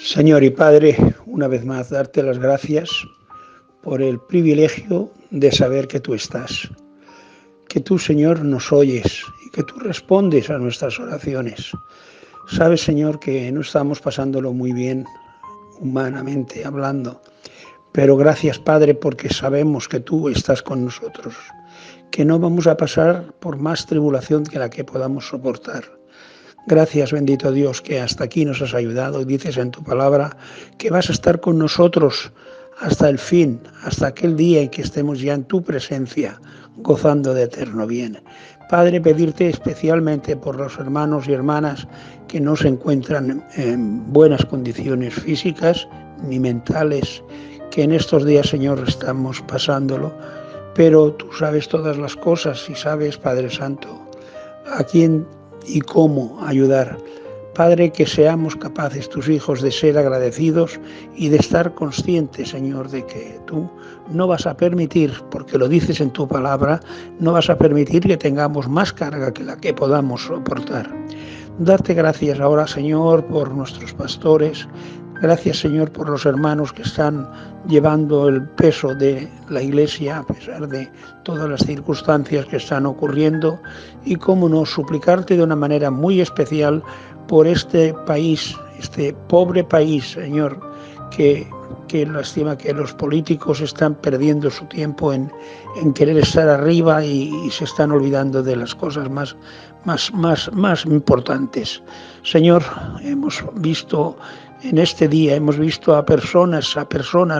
Señor y Padre, una vez más darte las gracias por el privilegio de saber que tú estás, que tú, Señor, nos oyes y que tú respondes a nuestras oraciones. Sabes, Señor, que no estamos pasándolo muy bien humanamente hablando, pero gracias, Padre, porque sabemos que tú estás con nosotros, que no vamos a pasar por más tribulación que la que podamos soportar. Gracias, bendito Dios, que hasta aquí nos has ayudado y dices en tu palabra que vas a estar con nosotros hasta el fin, hasta aquel día en que estemos ya en tu presencia, gozando de eterno bien. Padre, pedirte especialmente por los hermanos y hermanas que no se encuentran en buenas condiciones físicas ni mentales, que en estos días, Señor, estamos pasándolo, pero tú sabes todas las cosas y sabes, Padre Santo, a quién y cómo ayudar. Padre, que seamos capaces, tus hijos, de ser agradecidos y de estar conscientes, Señor, de que tú no vas a permitir, porque lo dices en tu palabra, no vas a permitir que tengamos más carga que la que podamos soportar. Darte gracias ahora, Señor, por nuestros pastores. Gracias, Señor, por los hermanos que están llevando el peso de la Iglesia a pesar de todas las circunstancias que están ocurriendo. Y, cómo no, suplicarte de una manera muy especial por este país, este pobre país, Señor, que lástima que los políticos están perdiendo su tiempo en querer estar arriba y se están olvidando de las cosas más importantes. Señor, hemos visto en este día, hemos visto a personas,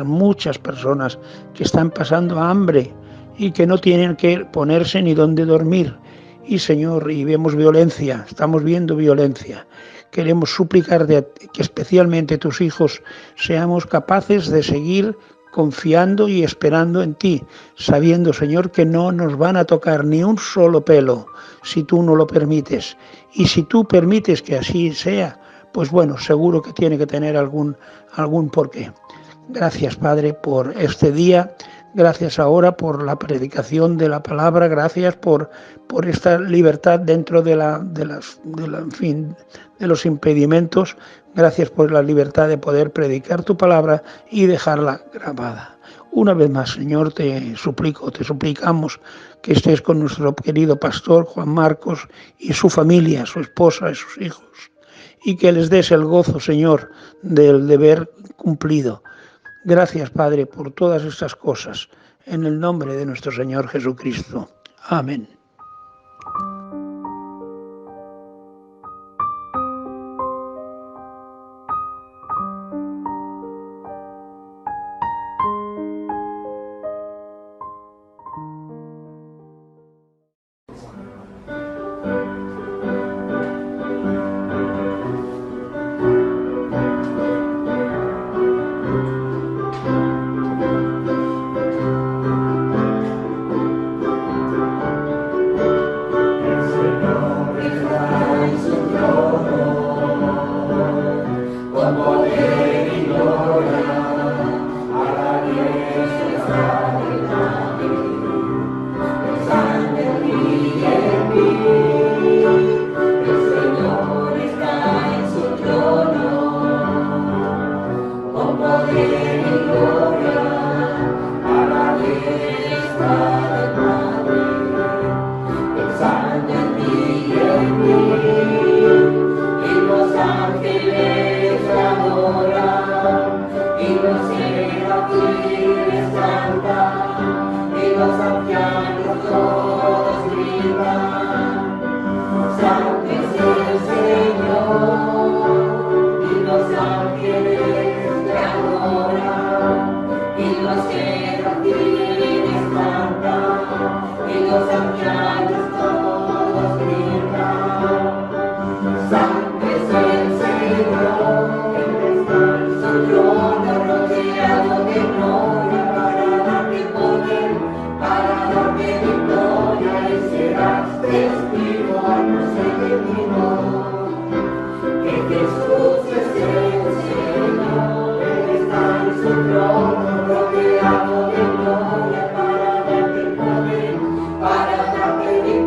muchas personas que están pasando hambre y que no tienen que ponerse ni dónde dormir. Y, Señor, y vemos violencia, estamos viendo violencia. Queremos suplicar que especialmente tus hijos seamos capaces de seguir confiando y esperando en ti, sabiendo, Señor, que no nos van a tocar ni un solo pelo si tú no lo permites. Y si tú permites que así sea, pues bueno, seguro que tiene que tener algún porqué. Gracias, Padre, por este día. Gracias ahora por la predicación de la palabra. Gracias por esta libertad dentro de los impedimentos. Gracias por la libertad de poder predicar tu palabra y dejarla grabada. Una vez más, Señor, te suplicamos que estés con nuestro querido pastor Juan Marcos y su familia, su esposa y sus hijos, y que les des el gozo, Señor, del deber cumplido. Gracias, Padre, por todas estas cosas, en el nombre de nuestro Señor Jesucristo. Amén. Para darte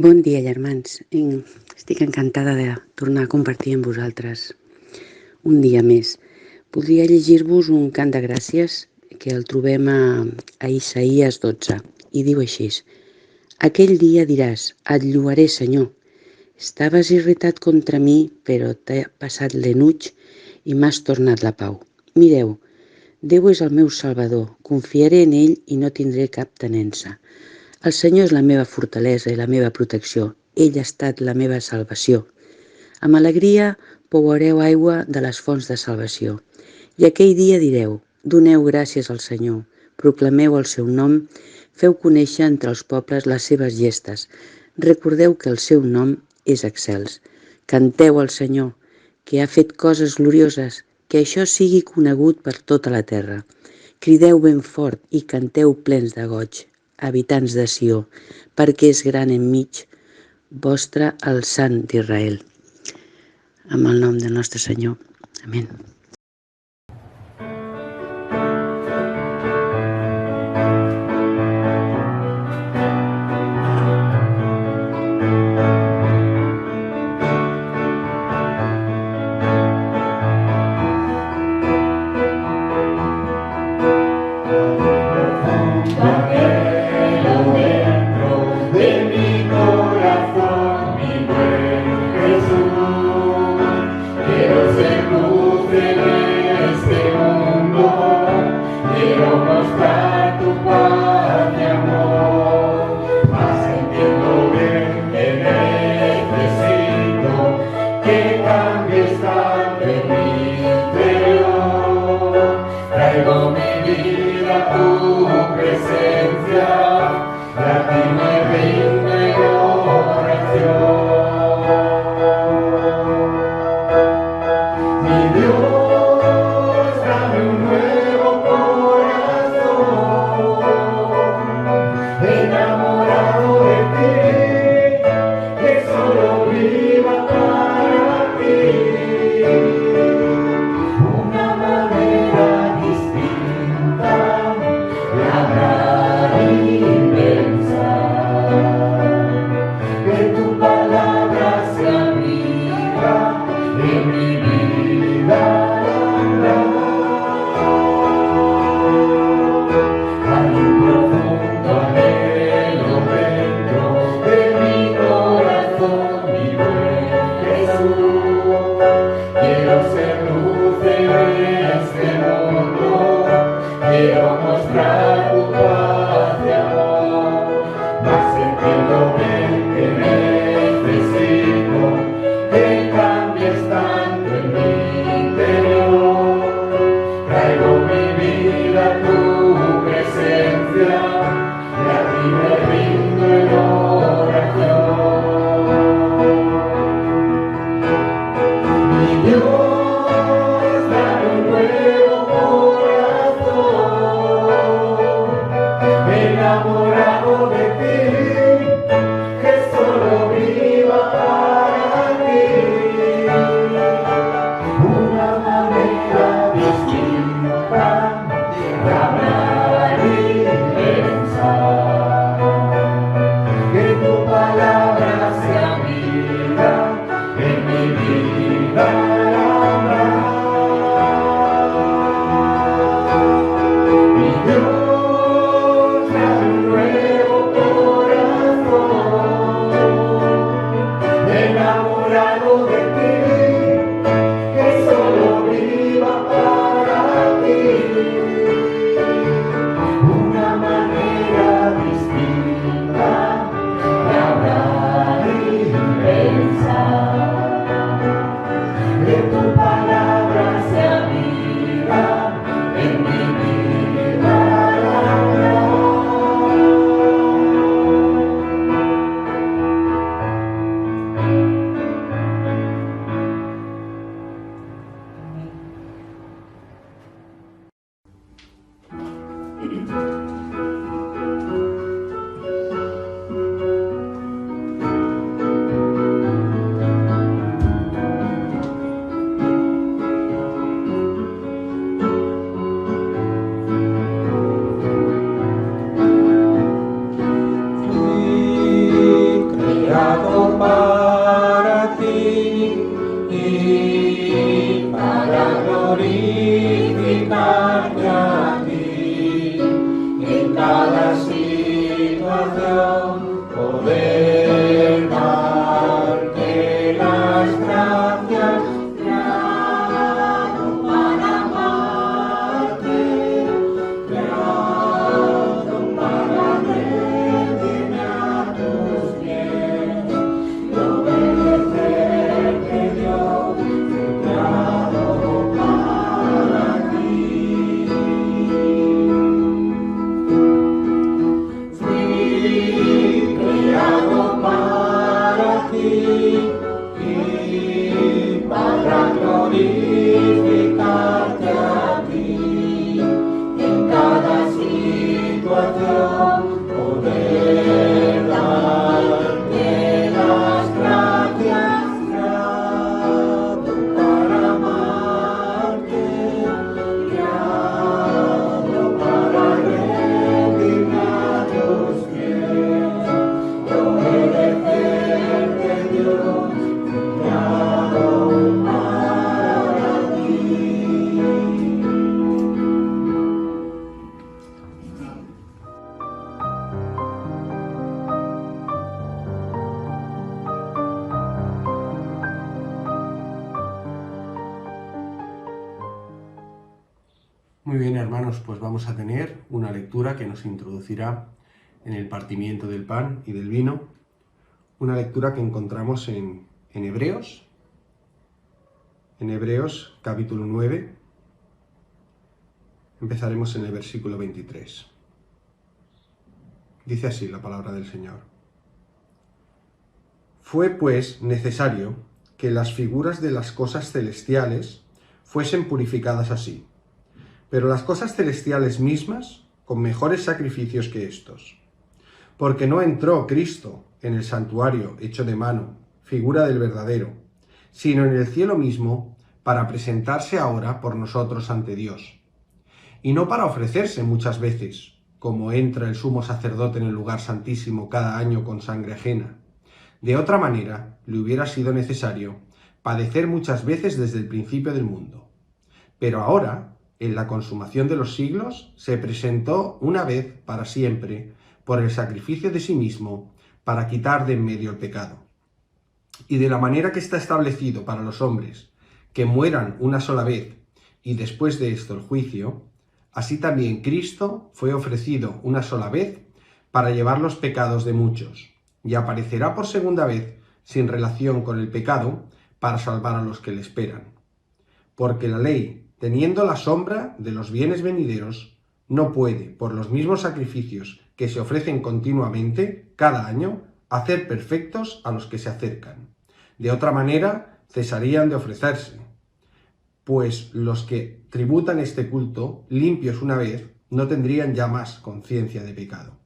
Bon dia, germans. Estic encantada de tornar a compartir amb vosaltres un dia més. Voldria llegir-vos un cant de gràcies que el trobem a Isaïes 12 i diu així: Aquell dia diràs, et lloaré, Senyor. Estaves irritat contra mi, però t'he passat l'enuig i m'has tornat la pau. Mireu, Déu és el meu Salvador, confiaré en ell i no tindré cap tenença. El Senyor és la meva fortalesa i la meva protecció. Ell ha estat la meva salvació. Amb alegria beureu aigua de les fonts de salvació. I aquell dia direu, doneu gràcies al Senyor, proclameu el seu nom, feu conèixer entre els pobles les seves gestes. Recordeu que el seu nom és excels. Canteu al Senyor, que ha fet coses glorioses, que això sigui conegut per tota la terra. Crideu ben fort i canteu plens de goig, habitants de Sió, perquè és gran enmig vostre el Sant d'Israel. Amb el nom del nostre Senyor. Amén. Una manera distinta de hablar. Muy bien, hermanos, pues vamos a tener una lectura que nos introducirá en el partimiento del pan y del vino, una lectura que encontramos en Hebreos capítulo 9, empezaremos en el versículo 23. Dice así la palabra del Señor. Fue pues necesario que las figuras de las cosas celestiales fuesen purificadas así, pero las cosas celestiales mismas con mejores sacrificios que estos. Porque no entró Cristo en el santuario hecho de mano, figura del verdadero, sino en el cielo mismo, para presentarse ahora por nosotros ante Dios. Y no para ofrecerse muchas veces, como entra el sumo sacerdote en el lugar santísimo cada año con sangre ajena. De otra manera, le hubiera sido necesario padecer muchas veces desde el principio del mundo. Pero ahora, en la consumación de los siglos, se presentó una vez para siempre por el sacrificio de sí mismo para quitar de en medio el pecado. Y de la manera que está establecido para los hombres, que mueran una sola vez y después de esto el juicio, así también Cristo fue ofrecido una sola vez para llevar los pecados de muchos, y aparecerá por segunda vez sin relación con el pecado para salvar a los que le esperan. Porque la ley, teniendo la sombra de los bienes venideros, no puede, por los mismos sacrificios que se ofrecen continuamente, cada año, hacer perfectos a los que se acercan. De otra manera, cesarían de ofrecerse, pues los que tributan este culto, limpios una vez, no tendrían ya más conciencia de pecado.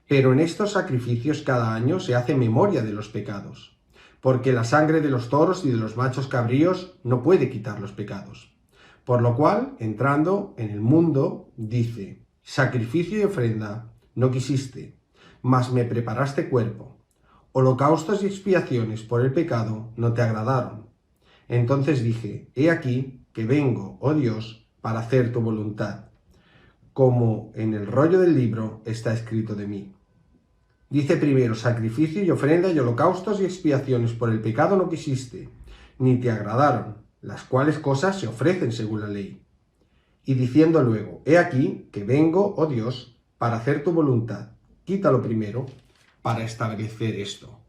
Pero en estos sacrificios cada año se hace memoria de los pecados, porque la sangre de los toros y de los machos cabríos no puede quitar los pecados. Por lo cual, entrando en el mundo, dice, sacrificio y ofrenda no quisiste, mas me preparaste cuerpo. Holocaustos y expiaciones por el pecado no te agradaron. Entonces dije, he aquí que vengo, oh Dios, para hacer tu voluntad, como en el rollo del libro está escrito de mí. Dice primero, sacrificio y ofrenda y holocaustos y expiaciones por el pecado no quisiste, ni te agradaron, las cuales cosas se ofrecen según la ley. Y diciendo luego, he aquí que vengo, oh Dios, para hacer tu voluntad. Quítalo primero para establecer esto.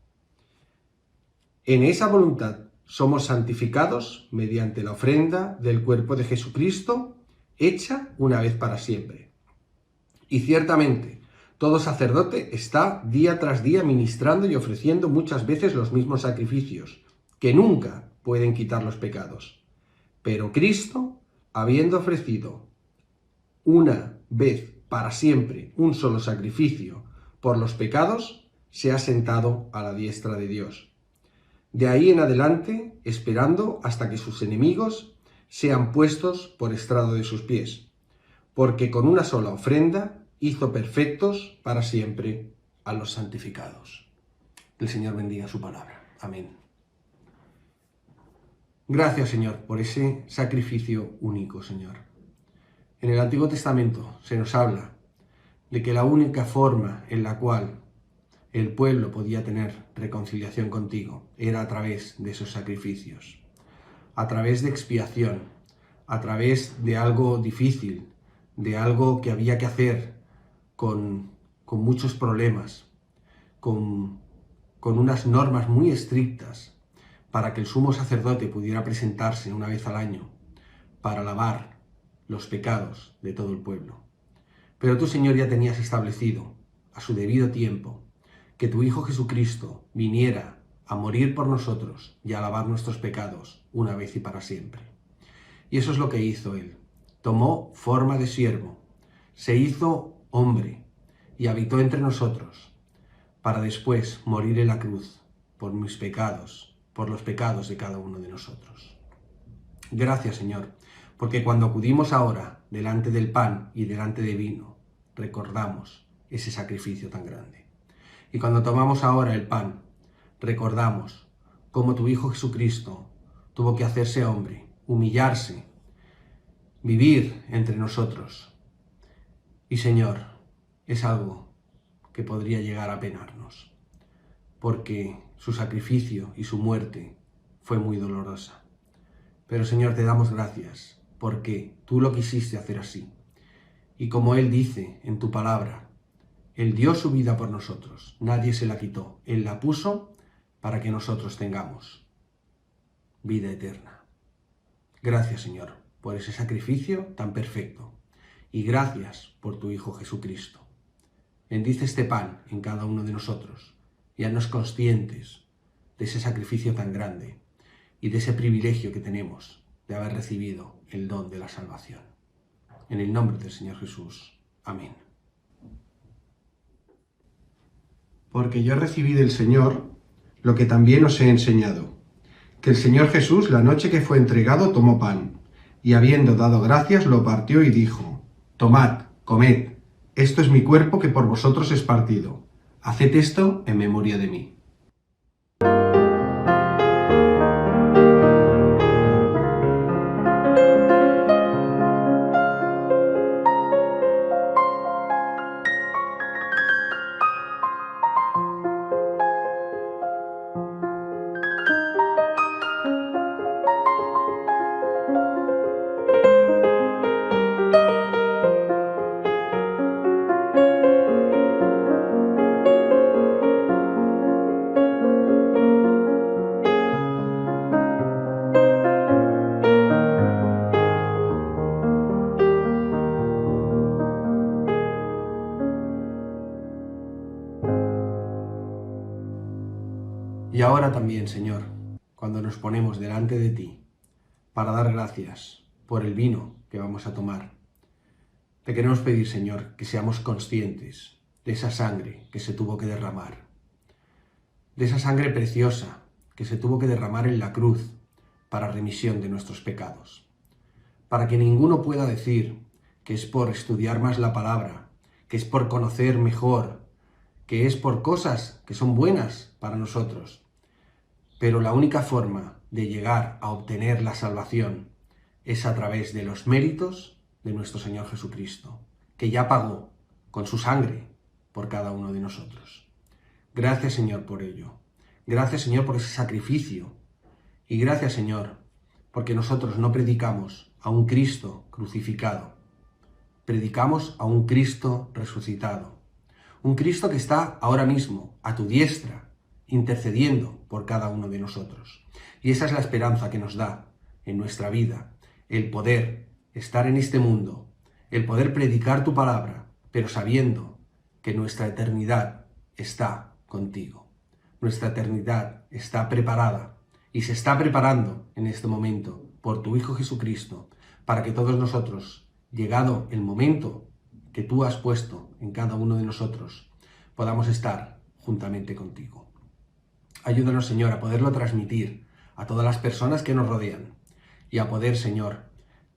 En esa voluntad somos santificados mediante la ofrenda del cuerpo de Jesucristo, hecha una vez para siempre. Y ciertamente, todo sacerdote está día tras día ministrando y ofreciendo muchas veces los mismos sacrificios, que nunca pueden quitar los pecados. Pero Cristo, habiendo ofrecido una vez para siempre un solo sacrificio por los pecados, se ha sentado a la diestra de Dios. De ahí en adelante, esperando hasta que sus enemigos sean puestos por estrado de sus pies, porque con una sola ofrenda hizo perfectos para siempre a los santificados. El Señor bendiga su palabra. Amén. Gracias, Señor, por ese sacrificio único, Señor. En el Antiguo Testamento se nos habla de que la única forma en la cual el pueblo podía tener reconciliación contigo era a través de esos sacrificios, a través de expiación, a través de algo difícil, de algo que había que hacer con muchos problemas, con unas normas muy estrictas para que el sumo sacerdote pudiera presentarse una vez al año para lavar los pecados de todo el pueblo. Pero tú, Señor, ya tenías establecido a su debido tiempo que tu Hijo Jesucristo viniera a morir por nosotros y a lavar nuestros pecados una vez y para siempre. Y eso es lo que hizo Él. Tomó forma de siervo, se hizo hombre y habitó entre nosotros para después morir en la cruz por mis pecados, por los pecados de cada uno de nosotros. Gracias, Señor, porque cuando acudimos ahora delante del pan y delante del vino, recordamos ese sacrificio tan grande. Y cuando tomamos ahora el pan, recordamos cómo tu Hijo Jesucristo tuvo que hacerse hombre, humillarse, vivir entre nosotros. Y, Señor, es algo que podría llegar a penarnos, porque su sacrificio y su muerte fue muy dolorosa. Pero, Señor, te damos gracias porque tú lo quisiste hacer así. Y como Él dice en tu palabra, Él dio su vida por nosotros, nadie se la quitó, Él la puso para que nosotros tengamos vida eterna. Gracias, Señor, por ese sacrificio tan perfecto. Y gracias por tu Hijo Jesucristo. Bendice este pan en cada uno de nosotros y haznos conscientes de ese sacrificio tan grande y de ese privilegio que tenemos de haber recibido el don de la salvación. En el nombre del Señor Jesús. Amén. Porque yo recibí del Señor lo que también os he enseñado, que el Señor Jesús, la noche que fue entregado, tomó pan, y habiendo dado gracias, lo partió y dijo: Tomad, comed, esto es mi cuerpo que por vosotros es partido. Haced esto en memoria de mí. Y ahora también, Señor, cuando nos ponemos delante de ti para dar gracias por el vino que vamos a tomar, te queremos pedir, Señor, que seamos conscientes de esa sangre que se tuvo que derramar, de esa sangre preciosa que se tuvo que derramar en la cruz para remisión de nuestros pecados, para que ninguno pueda decir que es por estudiar más la palabra, que es por conocer mejor, que es por cosas que son buenas para nosotros. Pero la única forma de llegar a obtener la salvación es a través de los méritos de nuestro Señor Jesucristo, que ya pagó con su sangre por cada uno de nosotros. Gracias, Señor, por ello. Gracias, Señor, por ese sacrificio. Y gracias, Señor, porque nosotros no predicamos a un Cristo crucificado. Predicamos a un Cristo resucitado. Un Cristo que está ahora mismo a tu diestra, intercediendo por cada uno de nosotros. Y esa es la esperanza que nos da en nuestra vida, el poder estar en este mundo, el poder predicar tu palabra, pero sabiendo que nuestra eternidad está contigo. Nuestra eternidad está preparada y se está preparando en este momento por tu Hijo Jesucristo, para que todos nosotros, llegado el momento que tú has puesto en cada uno de nosotros, podamos estar juntamente contigo. Ayúdanos, Señor, a poderlo transmitir a todas las personas que nos rodean y a poder, Señor,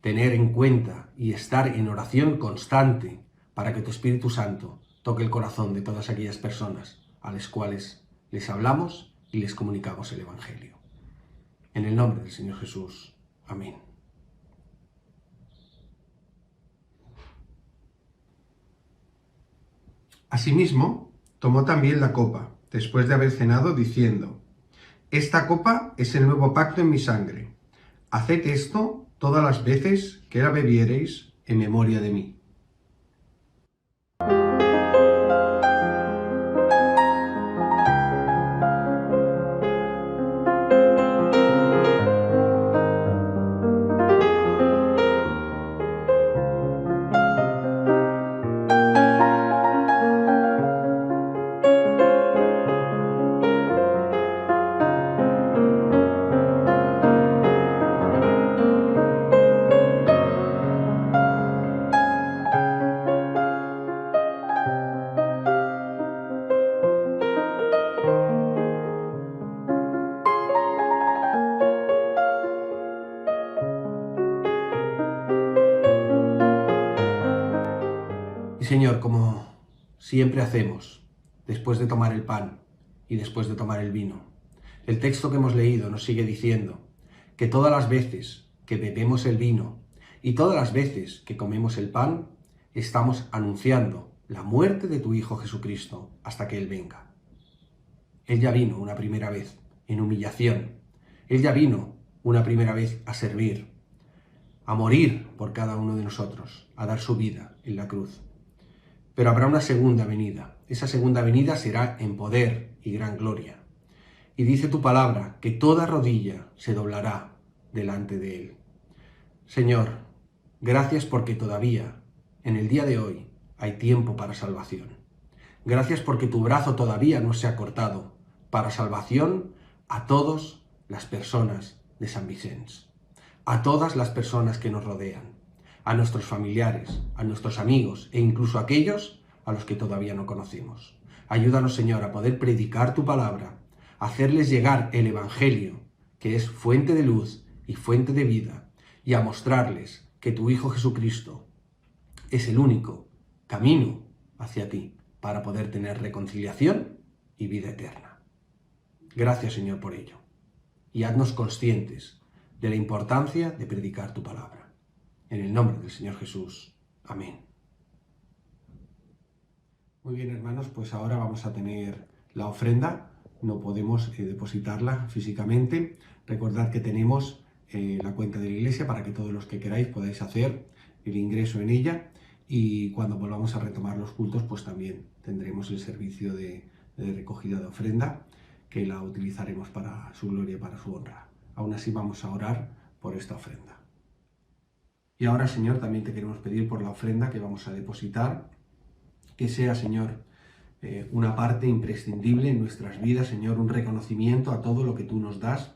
tener en cuenta y estar en oración constante para que tu Espíritu Santo toque el corazón de todas aquellas personas a las cuales les hablamos y les comunicamos el Evangelio. En el nombre del Señor Jesús. Amén. Asimismo, tomó también la copa, después de haber cenado, diciendo: Esta copa es el nuevo pacto en mi sangre. Haced esto todas las veces que la bebiereis en memoria de mí. Y Señor, como siempre hacemos, después de tomar el pan y después de tomar el vino, el texto que hemos leído nos sigue diciendo que todas las veces que bebemos el vino y todas las veces que comemos el pan, estamos anunciando la muerte de tu Hijo Jesucristo hasta que Él venga. Él ya vino una primera vez en humillación. Él ya vino una primera vez a servir, a morir por cada uno de nosotros, a dar su vida en la cruz. Pero habrá una segunda venida. Esa segunda venida será en poder y gran gloria. Y dice tu palabra que toda rodilla se doblará delante de Él. Señor, gracias porque todavía, en el día de hoy, hay tiempo para salvación. Gracias porque tu brazo todavía no se ha cortado para salvación a todas las personas de San Vicens, a todas las personas que nos rodean, a nuestros familiares, a nuestros amigos e incluso a aquellos a los que todavía no conocemos. Ayúdanos, Señor, a poder predicar tu palabra, a hacerles llegar el Evangelio, que es fuente de luz y fuente de vida, y a mostrarles que tu Hijo Jesucristo es el único camino hacia ti para poder tener reconciliación y vida eterna. Gracias, Señor, por ello. Y haznos conscientes de la importancia de predicar tu palabra. En el nombre del Señor Jesús. Amén. Muy bien, hermanos, pues ahora vamos a tener la ofrenda. No podemos depositarla físicamente. Recordad que tenemos la cuenta de la iglesia para que todos los que queráis podáis hacer el ingreso en ella. Y cuando volvamos a retomar los cultos, pues también tendremos el servicio de recogida de ofrenda, que la utilizaremos para su gloria y para su honra. Aún así vamos a orar por esta ofrenda. Y ahora, Señor, también te queremos pedir por la ofrenda que vamos a depositar, que sea, Señor, una parte imprescindible en nuestras vidas, Señor, un reconocimiento a todo lo que tú nos das,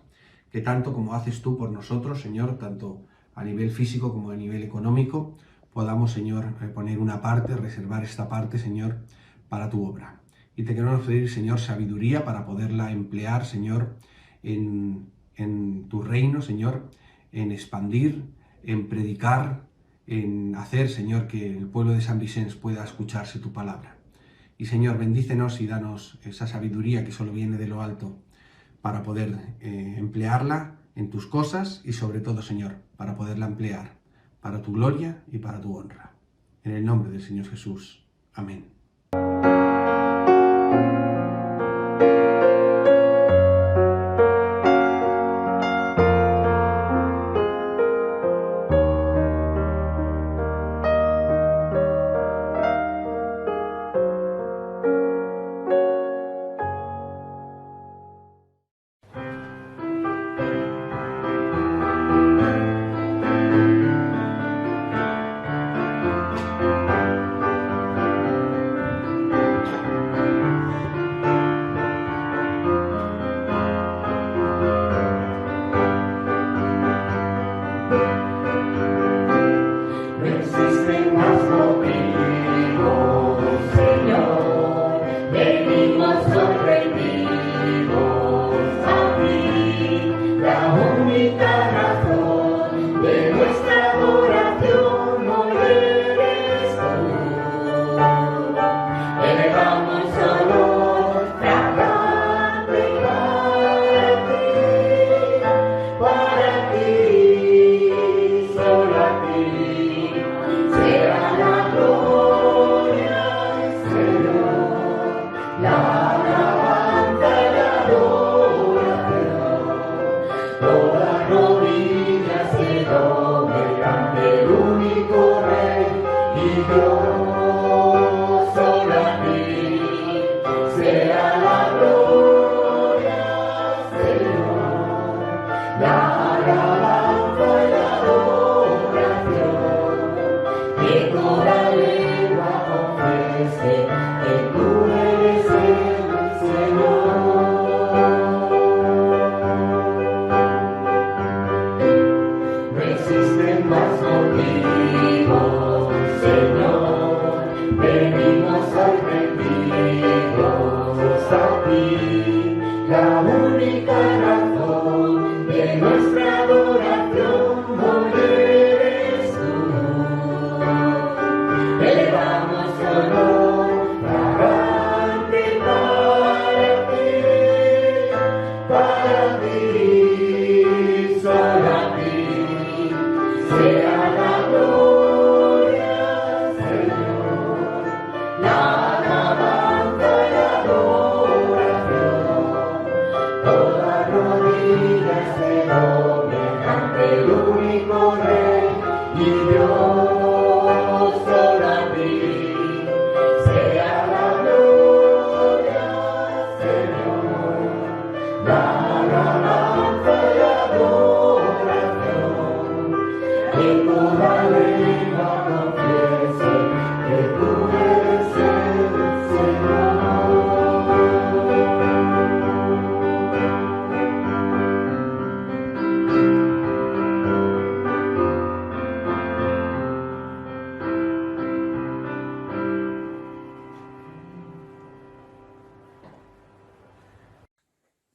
que tanto como haces tú por nosotros, Señor, tanto a nivel físico como a nivel económico, podamos, Señor, poner una parte, reservar esta parte, Señor, para tu obra. Y te queremos pedir, Señor, sabiduría para poderla emplear, Señor, en tu reino, Señor, en expandir, en predicar, en hacer, Señor, que el pueblo de San Vicens pueda escucharse tu palabra. Y, Señor, bendícenos y danos esa sabiduría que solo viene de lo alto para poder emplearla en tus cosas y, sobre todo, Señor, para poderla emplear para tu gloria y para tu honra. En el nombre del Señor Jesús. Amén.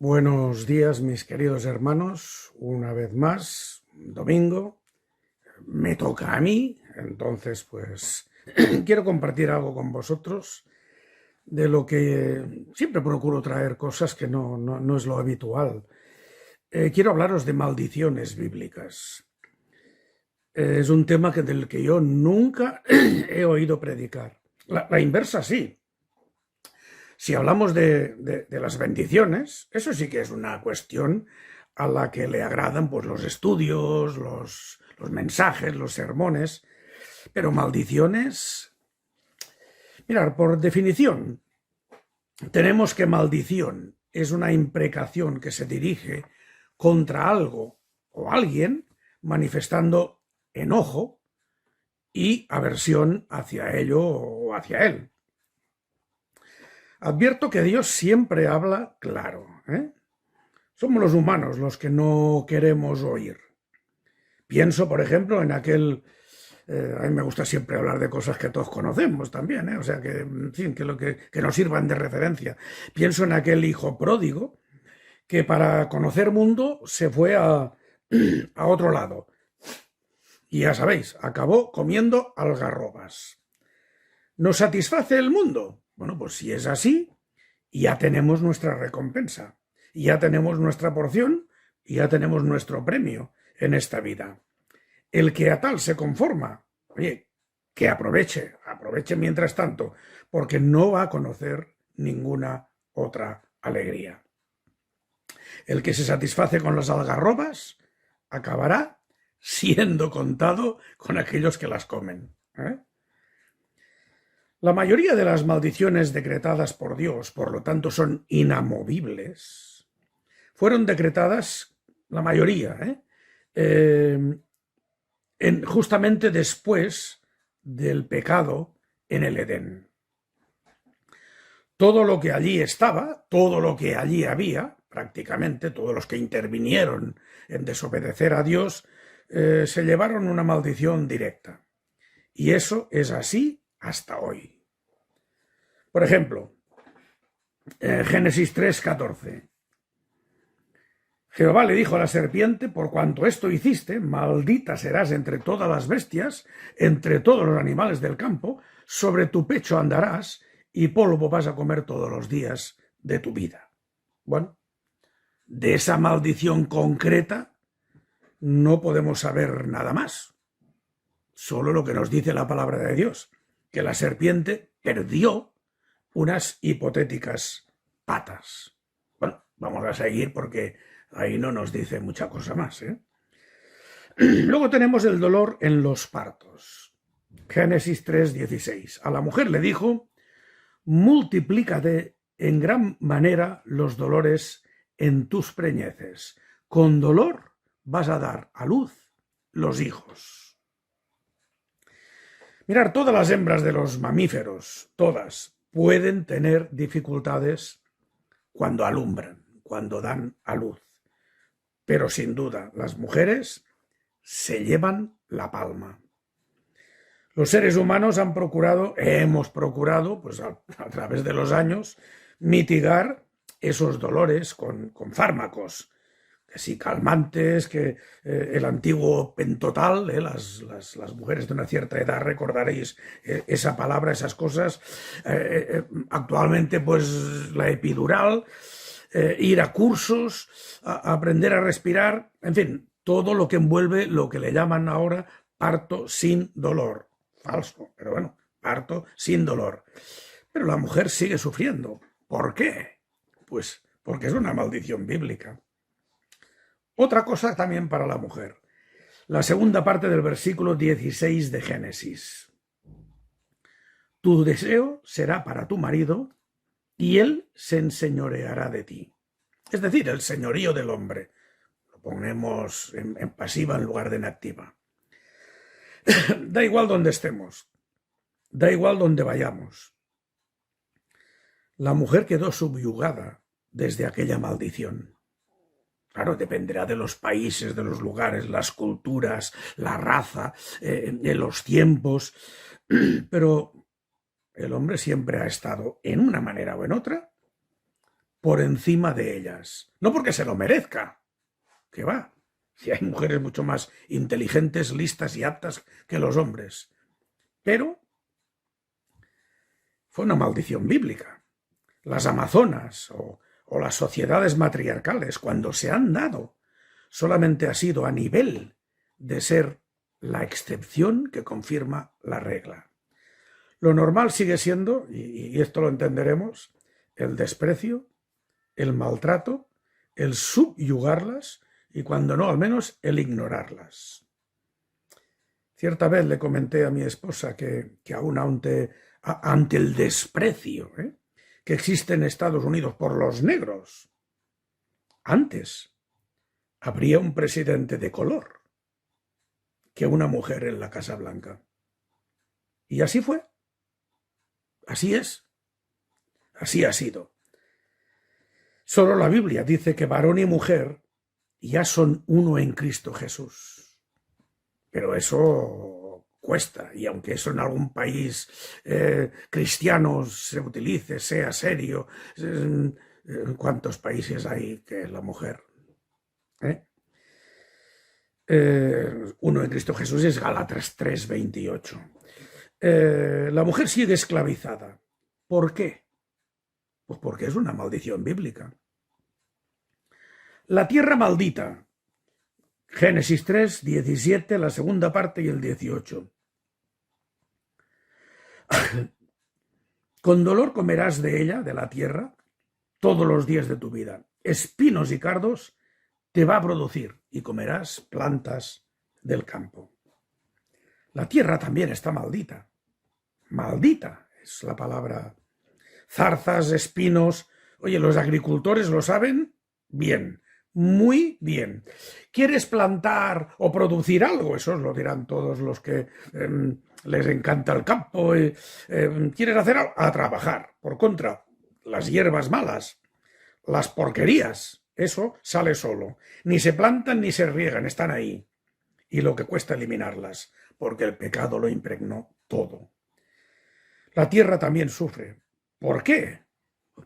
Buenos días, mis queridos hermanos. Una vez más, domingo, me toca a mí, entonces pues quiero compartir algo con vosotros de lo que siempre procuro traer cosas que no es lo habitual. Quiero hablaros de maldiciones bíblicas. Es un tema del que yo nunca he oído predicar. La inversa sí. Si hablamos de las bendiciones, eso sí que es una cuestión a la que le agradan pues, los estudios, los mensajes, los sermones, pero maldiciones... Mirad, por definición, tenemos que maldición es una imprecación que se dirige contra algo o alguien manifestando enojo y aversión hacia ello o hacia él. Advierto que Dios siempre habla claro, ¿eh? Somos los humanos los que no queremos oír. Pienso, por ejemplo, en aquel... a mí me gusta siempre hablar de cosas que todos conocemos también, ¿eh? O sea, que, en fin, que nos sirvan de referencia. Pienso en aquel hijo pródigo que para conocer mundo se fue a otro lado. Y ya sabéis, acabó comiendo algarrobas. ¿Nos satisface el mundo? Bueno, pues si es así, ya tenemos nuestra recompensa, ya tenemos nuestra porción y ya tenemos nuestro premio en esta vida. El que a tal se conforma, oye, que aproveche mientras tanto, porque no va a conocer ninguna otra alegría. El que se satisface con las algarrobas acabará siendo contado con aquellos que las comen, ¿eh? La mayoría de las maldiciones decretadas por Dios, por lo tanto, son inamovibles. Fueron decretadas, la mayoría, justamente después del pecado en el Edén. Todo lo que allí estaba, todo lo que allí había, prácticamente todos los que intervinieron en desobedecer a Dios, se llevaron una maldición directa. Y eso es así hasta hoy. Por ejemplo, Génesis 3:14. Jehová le dijo a la serpiente: por cuanto esto hiciste, maldita serás entre todas las bestias, entre todos los animales del campo, sobre tu pecho andarás y polvo vas a comer todos los días de tu vida. Bueno, de esa maldición concreta no podemos saber nada más. Solo lo que nos dice la palabra de Dios, que la serpiente perdió unas hipotéticas patas. Bueno, vamos a seguir porque ahí no nos dice mucha cosa más, ¿eh? Luego tenemos el dolor en los partos. Génesis 3:16. A la mujer le dijo: multiplícate en gran manera los dolores en tus preñeces. Con dolor vas a dar a luz los hijos. Mirar, todas las hembras de los mamíferos, todas, pueden tener dificultades cuando alumbran, cuando dan a luz. Pero sin duda, las mujeres se llevan la palma. Los seres humanos hemos procurado, pues a través de los años, mitigar esos dolores con fármacos, que sí, calmantes, que el antiguo pentotal, las mujeres de una cierta edad recordaréis esa palabra, esas cosas. Actualmente, pues la epidural, ir a cursos, a aprender a respirar, en fin, todo lo que envuelve lo que le llaman ahora parto sin dolor. Falso, pero bueno, parto sin dolor. Pero la mujer sigue sufriendo. ¿Por qué? Pues porque es una maldición bíblica. Otra cosa también para la mujer. La segunda parte del versículo 16 de Génesis. Tu deseo será para tu marido y él se enseñoreará de ti. Es decir, el señorío del hombre. Lo ponemos en pasiva en lugar de en activa. Da igual donde estemos, da igual donde vayamos. La mujer quedó subyugada desde aquella maldición. Claro, dependerá de los países, de los lugares, las culturas, la raza, de los tiempos, pero el hombre siempre ha estado, en una manera o en otra, por encima de ellas. No porque se lo merezca, que va. Si hay mujeres mucho más inteligentes, listas y aptas que los hombres. Pero fue una maldición bíblica. Las amazonas o las sociedades matriarcales, cuando se han dado, solamente ha sido a nivel de ser la excepción que confirma la regla. Lo normal sigue siendo, y esto lo entenderemos, el desprecio, el maltrato, el subyugarlas, y cuando no, al menos el ignorarlas. Cierta vez le comenté a mi esposa que aún ante el desprecio que existe en Estados Unidos por los negros, antes habría un presidente de color que una mujer en la Casa Blanca. Y así fue. Así es. Así ha sido. Solo la Biblia dice que varón y mujer ya son uno en Cristo Jesús. Pero eso cuesta, y aunque eso en algún país cristiano se utilice, sea serio, ¿cuántos países hay que la mujer? Uno en Cristo Jesús es Gálatas 3:28. La mujer sigue esclavizada. ¿Por qué? Pues porque es una maldición bíblica. La tierra maldita, Génesis 3:17, la segunda parte y el 18. Con dolor comerás de ella, de la tierra, todos los días de tu vida. Espinos y cardos te va a producir y comerás plantas del campo. La tierra también está maldita. Maldita es la palabra. Zarzas, espinos. Oye, los agricultores lo saben bien. Muy bien. ¿Quieres plantar o producir algo? Eso os lo dirán todos los que les encanta el campo. ¿Quieres hacer algo? A trabajar. Por contra, las hierbas malas, las porquerías, eso sale solo. Ni se plantan ni se riegan, están ahí. Y lo que cuesta eliminarlas, porque el pecado lo impregnó todo. La tierra también sufre. ¿Por qué?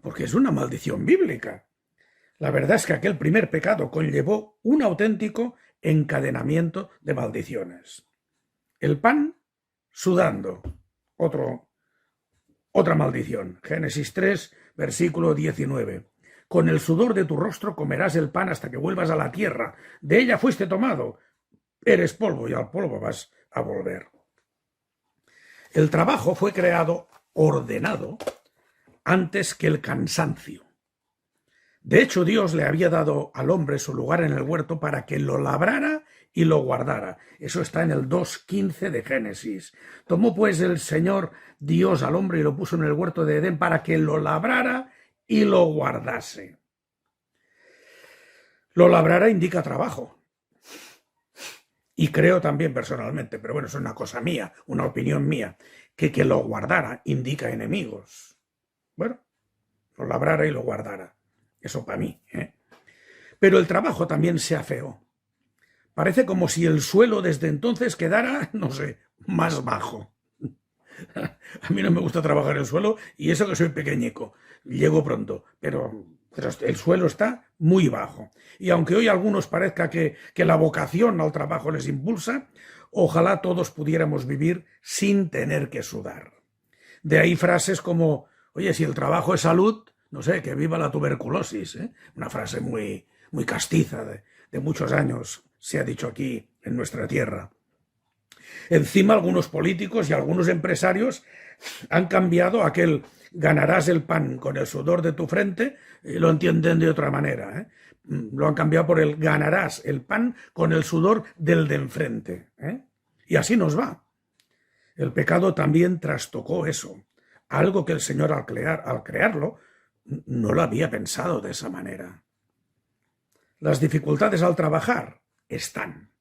Porque es una maldición bíblica. La verdad es que aquel primer pecado conllevó un auténtico encadenamiento de maldiciones. El pan sudando, otra maldición. Génesis 3, versículo 19. Con el sudor de tu rostro comerás el pan hasta que vuelvas a la tierra. De ella fuiste tomado. Eres polvo y al polvo vas a volver. El trabajo fue creado, ordenado, antes que el cansancio. De hecho, Dios le había dado al hombre su lugar en el huerto para que lo labrara y lo guardara. Eso está en el 2:15 de Génesis. Tomó pues el Señor Dios al hombre y lo puso en el huerto de Edén para que lo labrara y lo guardase. Lo labrara indica trabajo. Y creo también personalmente, pero bueno, es una cosa mía, una opinión mía, que lo guardara indica enemigos. Bueno, lo labrara y lo guardara. Eso para mí, ¿eh? Pero el trabajo también se afeó. Parece como si el suelo desde entonces quedara, no sé, más bajo. A mí no me gusta trabajar el suelo y eso que soy pequeñico. Llego pronto, pero el suelo está muy bajo. Y aunque hoy a algunos parezca que la vocación al trabajo les impulsa, ojalá todos pudiéramos vivir sin tener que sudar. De ahí frases como, oye, si el trabajo es salud, no sé, que viva la tuberculosis, ¿eh? Una frase muy castiza de muchos años, se ha dicho aquí en nuestra tierra. Encima algunos políticos y algunos empresarios han cambiado aquel ganarás el pan con el sudor de tu frente, y lo entienden de otra manera, ¿eh? Lo han cambiado por el ganarás el pan con el sudor del de enfrente, ¿eh? Y así nos va. El pecado también trastocó eso, algo que el Señor al crearlo no lo había pensado de esa manera. Las dificultades al trabajar están.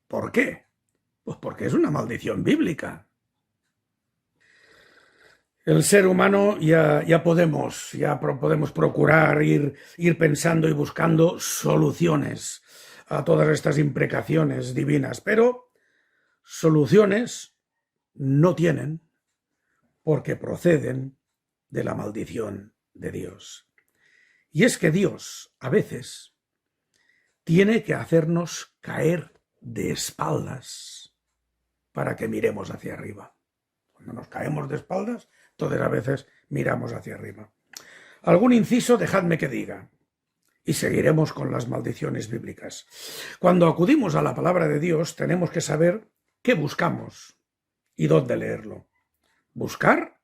¿Por qué? Pues porque es una maldición bíblica. El ser humano ya podemos procurar ir pensando y buscando soluciones a todas estas imprecaciones divinas, pero soluciones no tienen porque proceden de la maldición de Dios. Y es que Dios, a veces, tiene que hacernos caer de espaldas para que miremos hacia arriba. Cuando nos caemos de espaldas, entonces a veces miramos hacia arriba. Algún inciso dejadme que diga, y seguiremos con las maldiciones bíblicas. Cuando acudimos a la palabra de Dios, tenemos que saber qué buscamos y dónde leerlo. Buscar,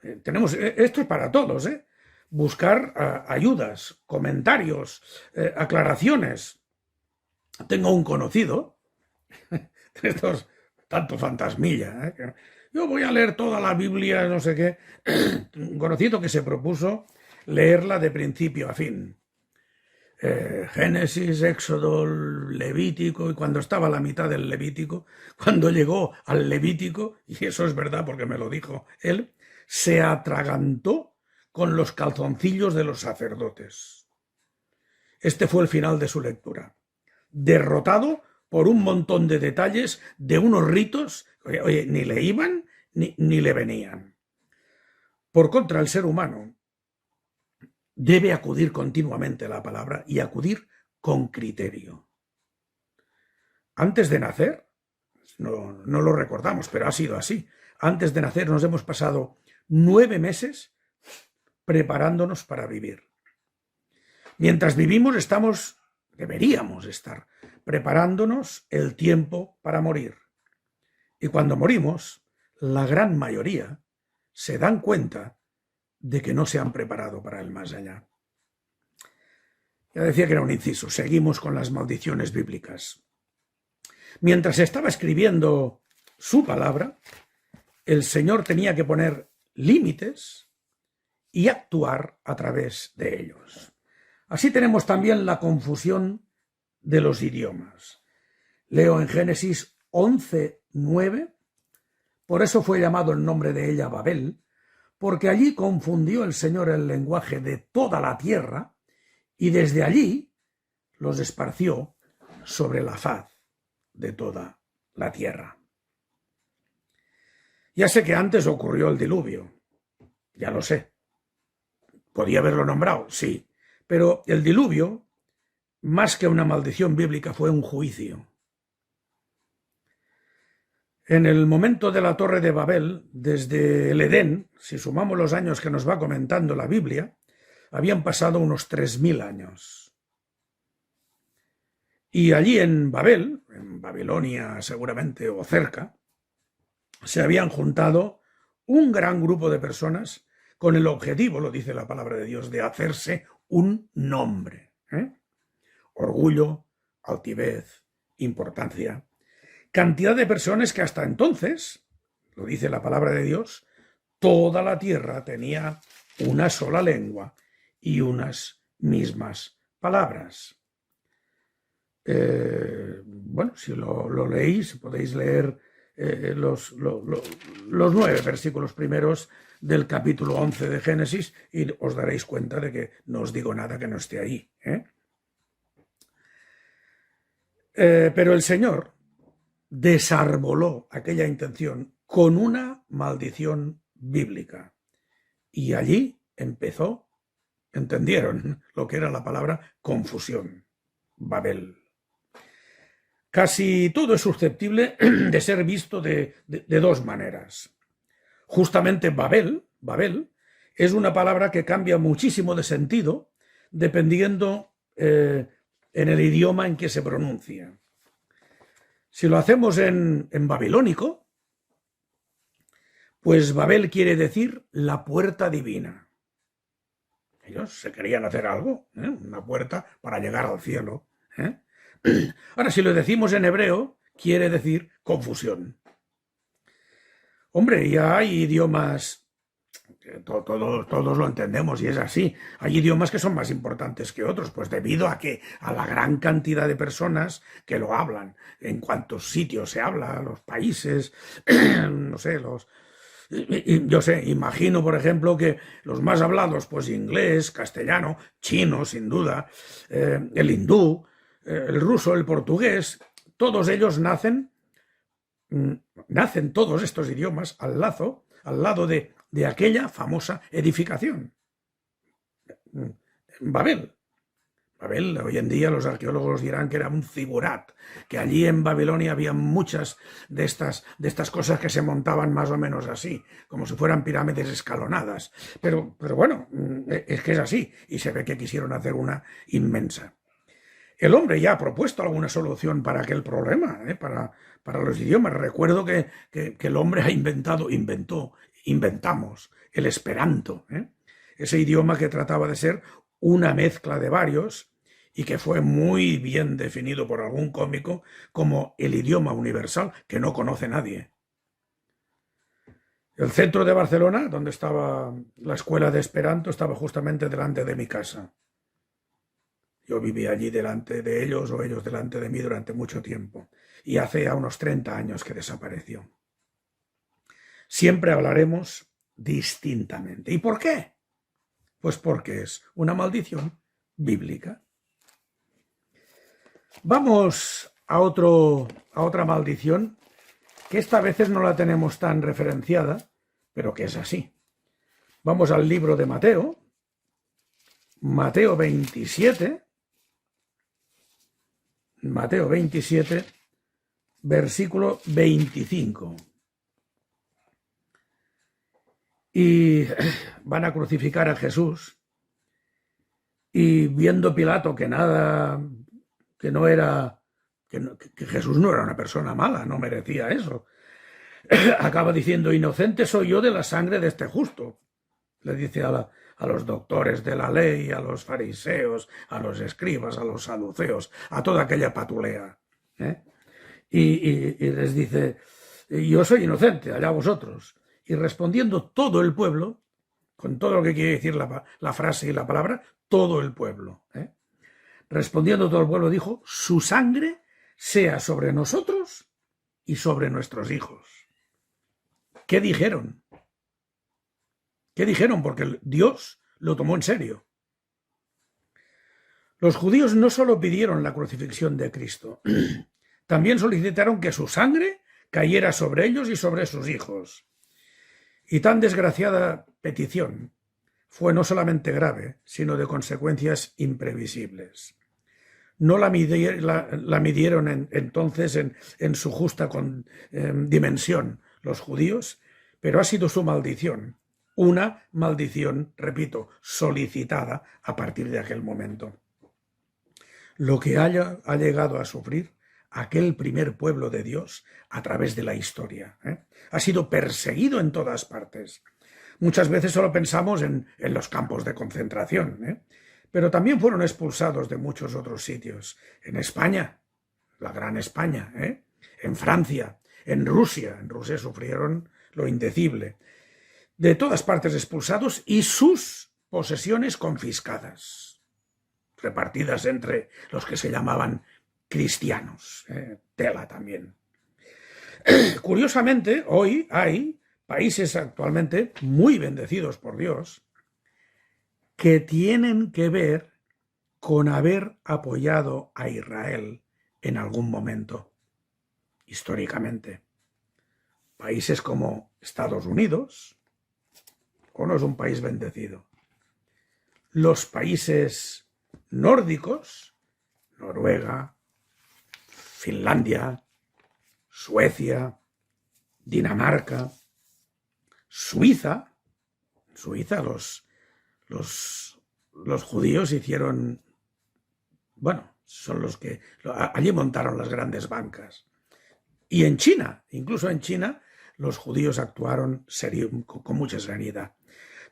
esto es para todos, buscar ayudas, comentarios, aclaraciones. Tengo un conocido, estos tanto fantasmilla, que yo voy a leer toda la Biblia, no sé qué, un conocido que se propuso leerla de principio a fin. Génesis, Éxodo, Levítico, y cuando estaba a la mitad del Levítico, cuando llegó al Levítico, y eso es verdad porque me lo dijo él, se atragantó con los calzoncillos de los sacerdotes. Este fue el final de su lectura. Derrotado por un montón de detalles de unos ritos, oye, ni le iban ni le venían. Por contra, el ser humano debe acudir continuamente a la palabra y acudir con criterio. Antes de nacer, no lo recordamos, pero ha sido así. Antes de nacer nos hemos pasado 9 meses preparándonos para vivir. Mientras vivimos deberíamos estar preparándonos el tiempo para morir. Y cuando morimos, la gran mayoría se dan cuenta de que no se han preparado para el más allá. Ya decía que era un inciso. Seguimos con las maldiciones bíblicas. Mientras estaba escribiendo su palabra, el Señor tenía que poner límites y actuar a través de ellos. Así tenemos también la confusión de los idiomas. Leo en Génesis 11:9, por eso fue llamado el nombre de ella Babel, porque allí confundió el Señor el lenguaje de toda la tierra y desde allí los esparció sobre la faz de toda la tierra. Ya sé que antes ocurrió el diluvio, ya lo sé. ¿Podía haberlo nombrado? Sí. Pero el diluvio, más que una maldición bíblica, fue un juicio. En el momento de la Torre de Babel, desde el Edén, si sumamos los años que nos va comentando la Biblia, habían pasado unos 3000 años. Y allí en Babel, en Babilonia seguramente o cerca, se habían juntado un gran grupo de personas con el objetivo, lo dice la palabra de Dios, de hacerse un nombre. Orgullo, altivez, importancia. Cantidad de personas que hasta entonces, lo dice la palabra de Dios, toda la tierra tenía una sola lengua y unas mismas palabras. Bueno, si lo leéis, podéis leer los 9 versículos primeros del capítulo 11 de Génesis y os daréis cuenta de que no os digo nada que no esté ahí. Pero el Señor desarboló aquella intención con una maldición bíblica. Y allí entendieron lo que era la palabra confusión, Babel. Casi todo es susceptible de ser visto de 2 maneras. Justamente Babel es una palabra que cambia muchísimo de sentido dependiendo en el idioma en que se pronuncia. Si lo hacemos en babilónico, pues Babel quiere decir la puerta divina. Ellos se querían hacer algo, una puerta para llegar al cielo. Ahora, si lo decimos en hebreo, quiere decir confusión. Hombre, ya hay idiomas, todos lo entendemos y es así. Hay idiomas que son más importantes que otros, pues debido a la gran cantidad de personas que lo hablan, en cuántos sitios se habla, los países, no sé, yo sé, imagino, por ejemplo, que los más hablados, pues inglés, castellano, chino, sin duda, el hindú, el ruso, el portugués, todos ellos nacen todos estos idiomas al lado de aquella famosa edificación. Babel, hoy en día los arqueólogos dirán que era un zigurat, que allí en Babilonia había muchas de estas cosas que se montaban más o menos así, como si fueran pirámides escalonadas. Pero bueno, es que es así, y se ve que quisieron hacer una inmensa. El hombre ya ha propuesto alguna solución para aquel problema, para los idiomas. Recuerdo que el hombre inventamos el Esperanto, ese idioma que trataba de ser una mezcla de varios y que fue muy bien definido por algún cómico como el idioma universal que no conoce nadie. El centro de Barcelona, donde estaba la escuela de Esperanto, estaba justamente delante de mi casa. Yo viví allí delante de ellos o ellos delante de mí durante mucho tiempo y hace ya unos 30 años que desapareció. Siempre hablaremos distintamente. ¿Y por qué? Pues porque es una maldición bíblica. Vamos a otra maldición que esta vez no la tenemos tan referenciada, pero que es así. Vamos al libro de Mateo, Mateo 27, versículo 25. Y van a crucificar a Jesús y viendo Pilato que Jesús no era una persona mala, no merecía eso, acaba diciendo: inocente soy yo de la sangre de este justo. Le dice a los doctores de la ley, a los fariseos, a los escribas, a los saduceos, a toda aquella patulea. Y les dice: yo soy inocente, allá vosotros. Y respondiendo todo el pueblo, con todo lo que quiere decir la frase y la palabra, todo el pueblo, respondiendo todo el pueblo dijo: su sangre sea sobre nosotros y sobre nuestros hijos. ¿Qué dijeron? ¿Qué dijeron? Porque Dios lo tomó en serio. Los judíos no solo pidieron la crucifixión de Cristo, también solicitaron que su sangre cayera sobre ellos y sobre sus hijos. Y tan desgraciada petición fue no solamente grave, sino de consecuencias imprevisibles. No la midieron entonces en su justa dimensión los judíos, pero ha sido su maldición. Una maldición, repito, solicitada a partir de aquel momento. Lo que ha llegado a sufrir aquel primer pueblo de Dios a través de la historia. Ha sido perseguido en todas partes. Muchas veces solo pensamos en los campos de concentración, pero también fueron expulsados de muchos otros sitios. En España, la Gran España, en Francia, en Rusia sufrieron lo indecible, de todas partes expulsados y sus posesiones confiscadas, repartidas entre los que se llamaban cristianos, tela también. Curiosamente, hoy hay países actualmente muy bendecidos por Dios que tienen que ver con haber apoyado a Israel en algún momento, históricamente. Países como Estados Unidos, o no es un país bendecido. Los países nórdicos, Noruega, Finlandia, Suecia, Dinamarca, Suiza, los judíos hicieron, bueno, son los que allí montaron las grandes bancas. Y en China, incluso en China, los judíos actuaron con mucha seriedad.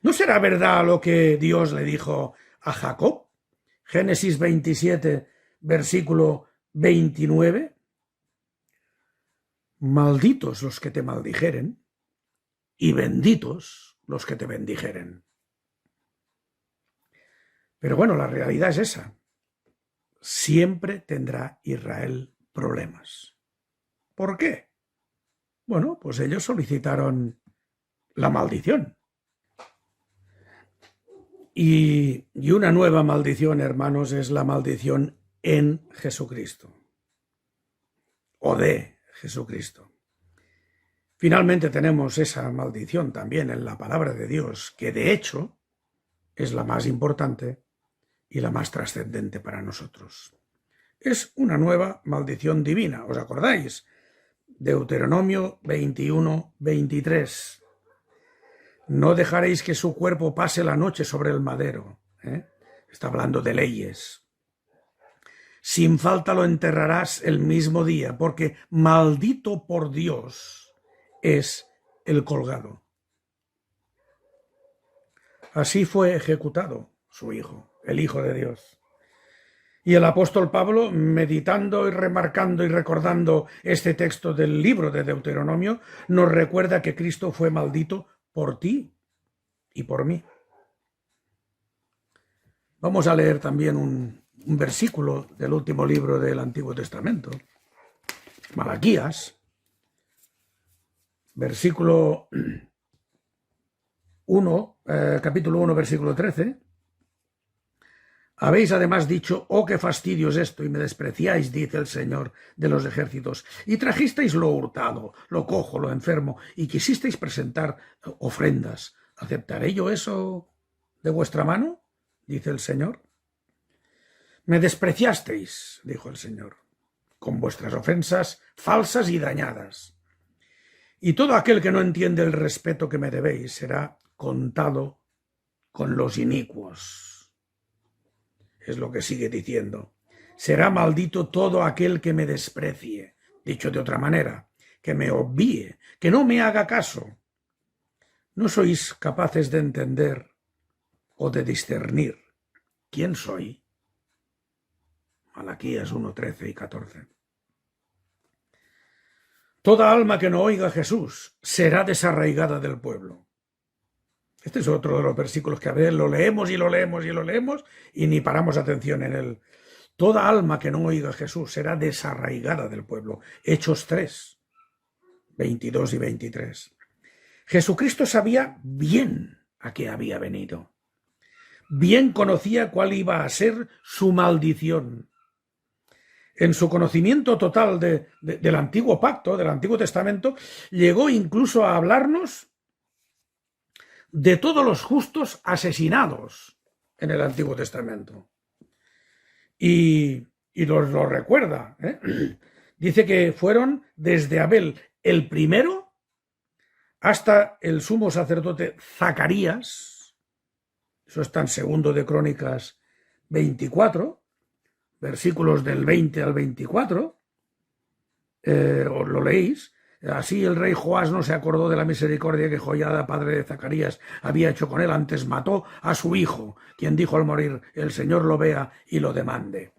¿No será verdad lo que Dios le dijo a Jacob? Génesis 27, versículo 29. Malditos los que te maldijeren y benditos los que te bendijeren. Pero bueno, la realidad es esa. Siempre tendrá Israel problemas. ¿Por qué? Bueno, pues ellos solicitaron la maldición. Y una nueva maldición, hermanos, es la maldición en Jesucristo. O de Jesucristo. Finalmente tenemos esa maldición también en la palabra de Dios, que de hecho es la más importante y la más trascendente para nosotros. Es una nueva maldición divina, ¿os acordáis? Deuteronomio 21, 23. No dejaréis que su cuerpo pase la noche sobre el madero. Está hablando de leyes. Sin falta lo enterrarás el mismo día, porque maldito por Dios es el colgado. Así fue ejecutado su hijo, el Hijo de Dios. Y el apóstol Pablo, meditando y remarcando y recordando este texto del libro de Deuteronomio, nos recuerda que Cristo fue maldito por ti y por mí. Vamos a leer también un versículo del último libro del Antiguo Testamento, Malaquías, versículo 1, capítulo 1, versículo 13. Habéis además dicho, oh, qué fastidio es esto, y me despreciáis, dice el Señor de los ejércitos, y trajisteis lo hurtado, lo cojo, lo enfermo, y quisisteis presentar ofrendas. ¿Aceptaré yo eso de vuestra mano? Dice el Señor. Me despreciasteis, dijo el Señor, con vuestras ofensas falsas y dañadas. Y todo aquel que no entiende el respeto que me debéis será contado con los inicuos. Es lo que sigue diciendo. Será maldito todo aquel que me desprecie. Dicho de otra manera, que me obvíe, que no me haga caso. ¿No sois capaces de entender o de discernir quién soy? Malaquías 1, 13 y 14. Toda alma que no oiga a Jesús será desarraigada del pueblo. Este es otro de los versículos que a veces lo leemos y lo leemos y lo leemos y ni paramos atención en él. Toda alma que no oiga a Jesús será desarraigada del pueblo. Hechos 3, 22 y 23. Jesucristo sabía bien a qué había venido. Bien conocía cuál iba a ser su maldición. En su conocimiento total del Antiguo Pacto, del Antiguo Testamento, llegó incluso a hablarnos de todos los justos asesinados en el Antiguo Testamento. Y lo recuerda. Dice que fueron desde Abel el primero hasta el sumo sacerdote Zacarías. Eso está en 2 de Crónicas 24, versículos del 20 al 24. Os lo leéis. Así el rey Joás no se acordó de la misericordia que Joiada, padre de Zacarías, había hecho con él, antes mató a su hijo, quien dijo al morir, el Señor lo vea y lo demande.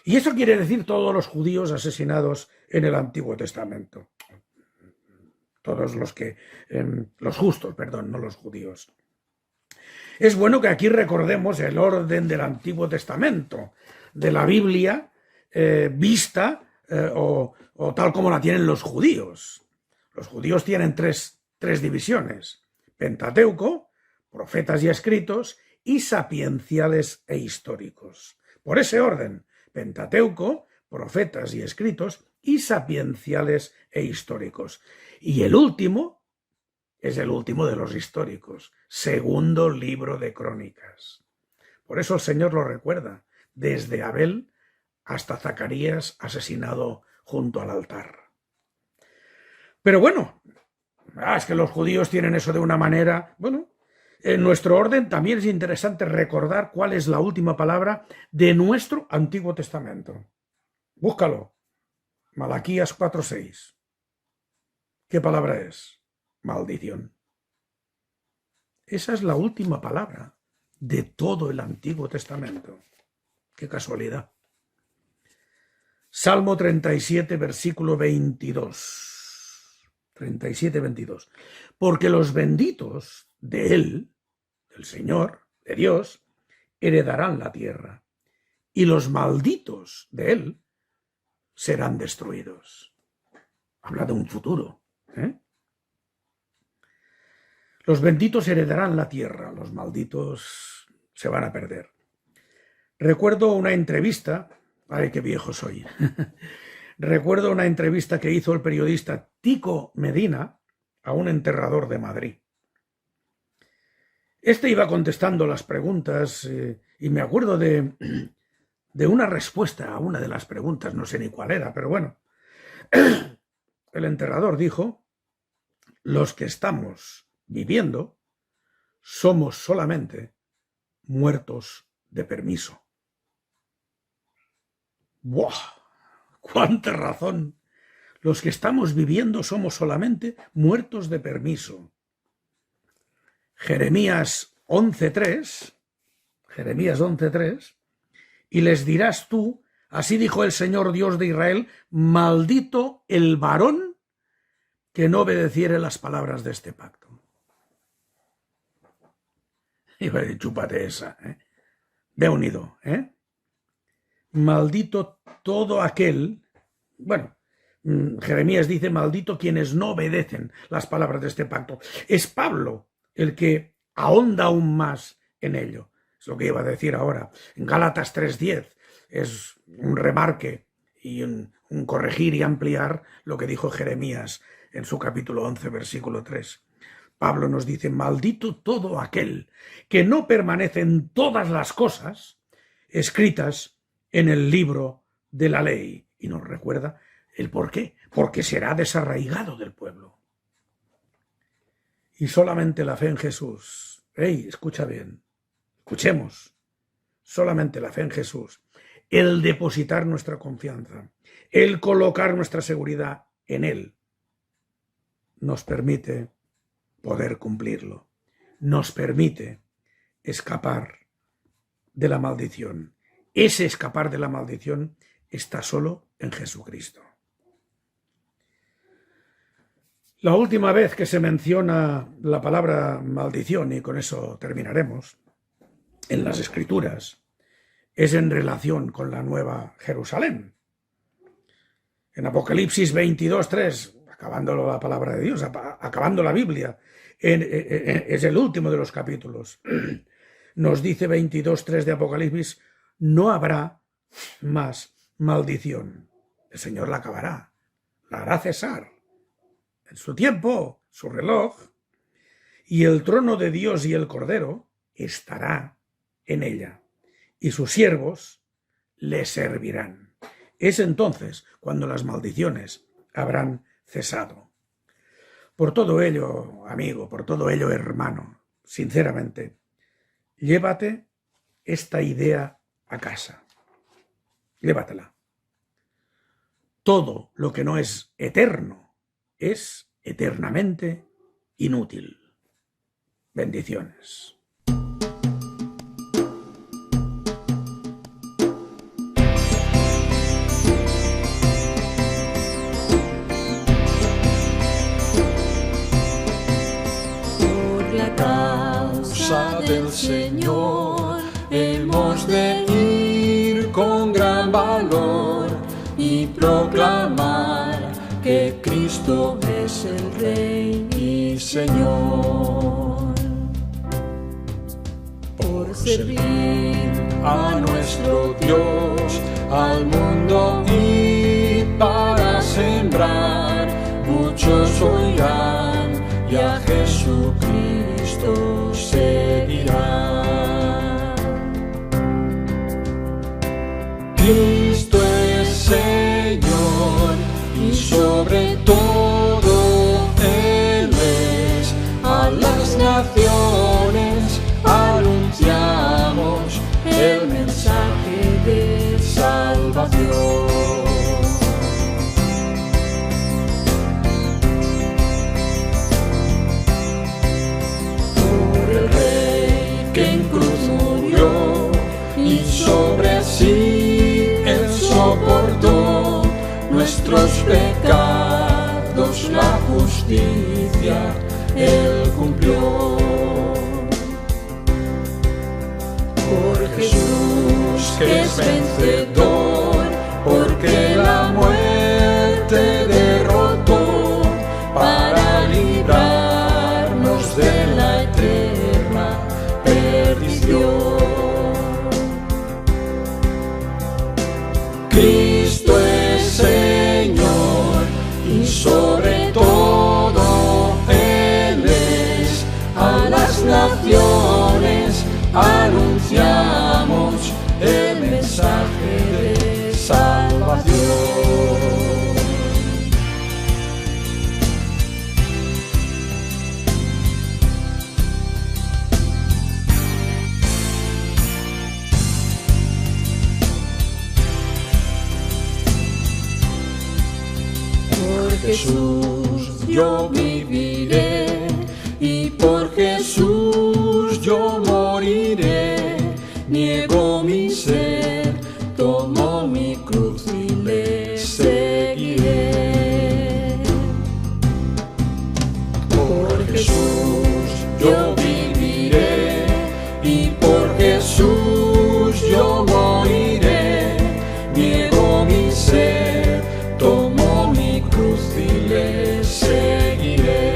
Y eso quiere decir todos los judíos asesinados en el Antiguo Testamento. Todos los justos, perdón, no los judíos. Es bueno que aquí recordemos el orden del Antiguo Testamento, de la Biblia vista o tal como la tienen los judíos. Los judíos tienen tres divisiones: Pentateuco, profetas y escritos, y sapienciales e históricos. Por ese orden: Pentateuco, profetas y escritos, y sapienciales e históricos. Y el último es el último de los históricos, segundo libro de Crónicas. Por eso el Señor lo recuerda, desde Abel hasta Zacarías asesinado junto al altar. Pero bueno, es que los judíos tienen eso de una manera. Bueno, en nuestro orden también es interesante recordar cuál es la última palabra de nuestro Antiguo Testamento. Búscalo. Malaquías 4:6. ¿Qué palabra es? Maldición. Esa es la última palabra de todo el Antiguo Testamento. Qué casualidad. Salmo 37, versículo 22. 37, 22. Porque los benditos de Él, del Señor, de Dios, heredarán la tierra, y los malditos de Él serán destruidos. Habla de un futuro, Los benditos heredarán la tierra, los malditos se van a perder. Recuerdo una entrevista, ay, qué viejo soy. Recuerdo una entrevista que hizo el periodista Tico Medina a un enterrador de Madrid. Este iba contestando las preguntas y me acuerdo de una respuesta a una de las preguntas, no sé ni cuál era, pero bueno. El enterrador dijo: los que estamos viviendo somos solamente muertos de permiso. ¡Buah! ¡Cuánta razón! Los que estamos viviendo somos solamente muertos de permiso. Jeremías 11:3, y les dirás tú: así dijo el Señor Dios de Israel, maldito el varón que no obedeciere las palabras de este pacto. Y chúpate esa, de unido, Maldito todo aquel, bueno, Jeremías dice maldito quienes no obedecen las palabras de este pacto. Es Pablo el que ahonda aún más en ello. Es lo que iba a decir ahora. En Gálatas 3:10 es un remarque y un corregir y ampliar lo que dijo Jeremías en su capítulo 11, versículo 3. Pablo nos dice: maldito todo aquel que no permanece en todas las cosas escritas en el libro de la ley. Y nos recuerda el por qué. Porque será desarraigado del pueblo. Y solamente la fe en Jesús. Escucha bien. Escuchemos. Solamente la fe en Jesús, el depositar nuestra confianza, el colocar nuestra seguridad en Él, nos permite poder cumplirlo. Nos permite escapar de la maldición. Ese escapar de la maldición está solo en Jesucristo. La última vez que se menciona la palabra maldición, y con eso terminaremos, en las Escrituras, es en relación con la Nueva Jerusalén. En Apocalipsis 22:3, acabando la palabra de Dios, acabando la Biblia, es el último de los capítulos. Nos dice 22:3 de Apocalipsis: no habrá más maldición. El Señor la acabará, la hará cesar en su tiempo, su reloj, y el trono de Dios y el Cordero estará en ella, y sus siervos le servirán. Es entonces cuando las maldiciones habrán cesado. Por todo ello, amigo, por todo ello, hermano, sinceramente, llévate esta idea a casa. Llévatela. Todo lo que no es eterno es eternamente inútil. Bendiciones. la causa del Señor hemos de ir con gran valor y proclamar que Cristo es el Rey y Señor. Por servir a nuestro Dios, al mundo y para sembrar, muchos oirán y a Jesucristo seguirán. Cristo es Señor y sobre todo Él es. A las naciones anunciamos el mensaje de salvación. Por el Rey que en cruz murió y sobre sí Él soportó nuestros pecados, la justicia Él cumplió. Por Jesús que es vencedor, porque la muerte derrotó para librarnos de la eterna perdición. Cristo es Señor y sobre todo Él es. A las naciones anunciamos el mensaje de salvación. Por Jesús yo viviré y por Jesús yo moriré. Niego mi ser, tomo mi cruz y le seguiré. Por Jesús yo viviré y por Jesús yo moriré. Niego mi ser, tomo mi cruz y le seguiré.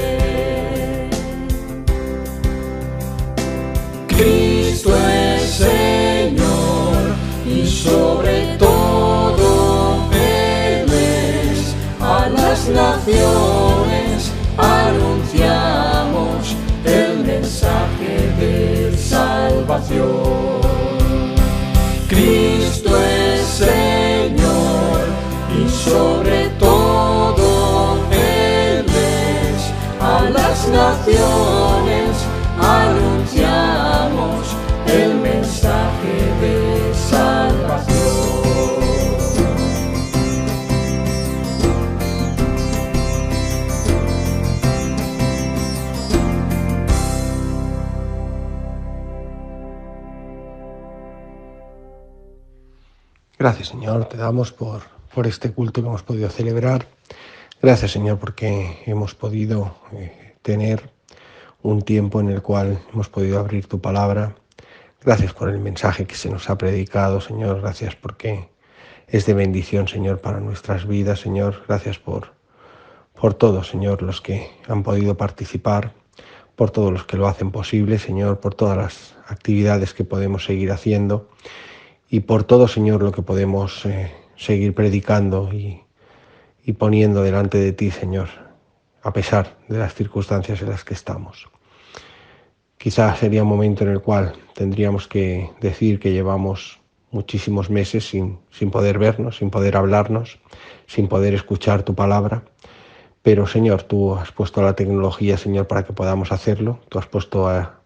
Cristo es Señor y sobre todo Él es. A las naciones anunciamos el mensaje de salvación. Cristo es Señor y sobre todo Él es. A las naciones anunciamos el mensaje de salvación. Gracias, Señor, te damos por este culto que hemos podido celebrar. Gracias, Señor, porque hemos podido tener un tiempo en el cual hemos podido abrir tu palabra. Gracias por el mensaje que se nos ha predicado, Señor. Gracias porque es de bendición, Señor, para nuestras vidas, Señor. Gracias por todos, Señor, los que han podido participar, por todos los que lo hacen posible, Señor, por todas las actividades que podemos seguir haciendo y por todo, Señor, lo que podemos seguir predicando y poniendo delante de ti, Señor, a pesar de las circunstancias en las que estamos. Quizás sería un momento en el cual tendríamos que decir que llevamos muchísimos meses sin poder vernos, sin poder hablarnos, sin poder escuchar tu palabra. Pero, Señor, tú has puesto la tecnología, Señor, para que podamos hacerlo. Tú has puesto a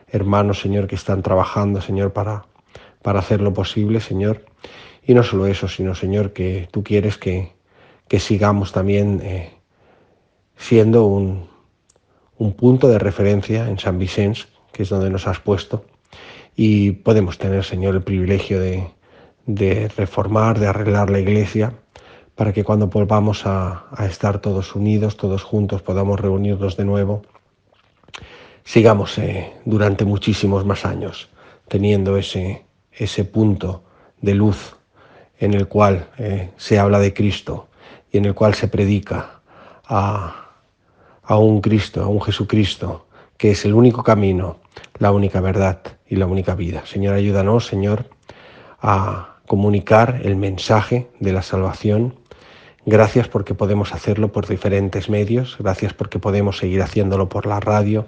hermanos, Señor, que están trabajando, Señor, para hacerlo posible, Señor. Y no solo eso, sino, Señor, que tú quieres que sigamos también siendo un punto de referencia en San Vicente, que es donde nos has puesto, y podemos tener, Señor, el privilegio de reformar, de arreglar la iglesia, para que cuando volvamos a estar todos unidos, todos juntos, podamos reunirnos de nuevo, sigamos durante muchísimos más años teniendo ese punto de luz en el cual se habla de Cristo y en el cual se predica a un Cristo, a un Jesucristo, que es el único camino, la única verdad y la única vida. Señor, ayúdanos, Señor, a comunicar el mensaje de la salvación. Gracias porque podemos hacerlo por diferentes medios, gracias porque podemos seguir haciéndolo por la radio,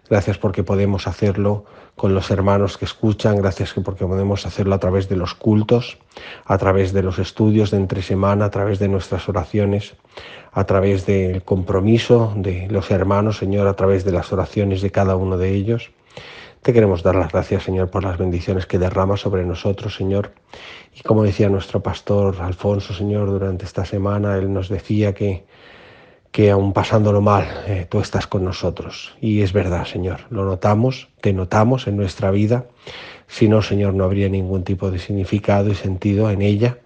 gracias porque podemos hacerlo con los hermanos que escuchan, gracias porque podemos hacerlo a través de los cultos, a través de los estudios de entre semana, a través de nuestras oraciones, a través del compromiso de los hermanos, Señor, a través de las oraciones de cada uno de ellos. Te queremos dar las gracias, Señor, por las bendiciones que derramas sobre nosotros, Señor. Y como decía nuestro pastor Alfonso, Señor, durante esta semana, él nos decía que aun pasándolo mal, tú estás con nosotros. Y es verdad, Señor, lo notamos, te notamos en nuestra vida. Si no, Señor, no habría ningún tipo de significado y sentido en ella.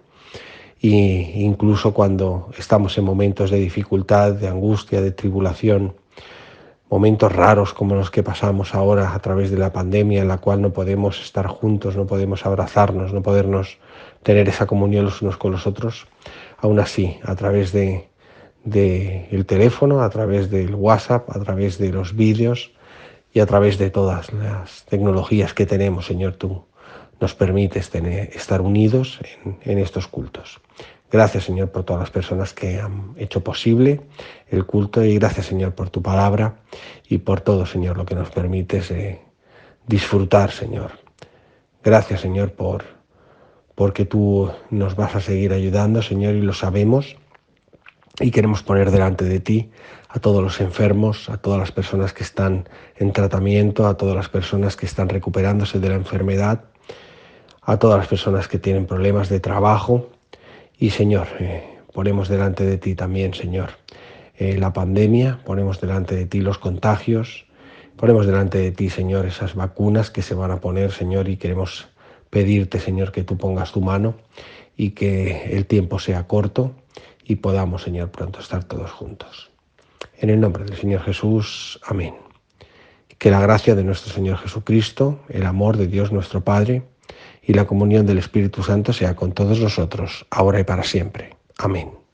Y incluso cuando estamos en momentos de dificultad, de angustia, de tribulación, momentos raros como los que pasamos ahora a través de la pandemia, en la cual no podemos estar juntos, no podemos abrazarnos, no podernos tener esa comunión los unos con los otros, aún así, a través del teléfono, a través del WhatsApp, a través de los vídeos y a través de todas las tecnologías que tenemos, Señor, tú nos permites estar unidos en estos cultos. Gracias, Señor, por todas las personas que han hecho posible el culto y gracias, Señor, por tu palabra y por todo, Señor, lo que nos permites disfrutar, Señor. Gracias, Señor, porque tú nos vas a seguir ayudando, Señor, y lo sabemos y queremos poner delante de ti a todos los enfermos, a todas las personas que están en tratamiento, a todas las personas que están recuperándose de la enfermedad, a todas las personas que tienen problemas de trabajo. Y, Señor, ponemos delante de ti también, Señor, la pandemia, ponemos delante de ti los contagios, ponemos delante de ti, Señor, esas vacunas que se van a poner, Señor, y queremos pedirte, Señor, que tú pongas tu mano y que el tiempo sea corto y podamos, Señor, pronto estar todos juntos. En el nombre del Señor Jesús, amén. Que la gracia de nuestro Señor Jesucristo, el amor de Dios nuestro Padre y la comunión del Espíritu Santo sea con todos nosotros, ahora y para siempre. Amén.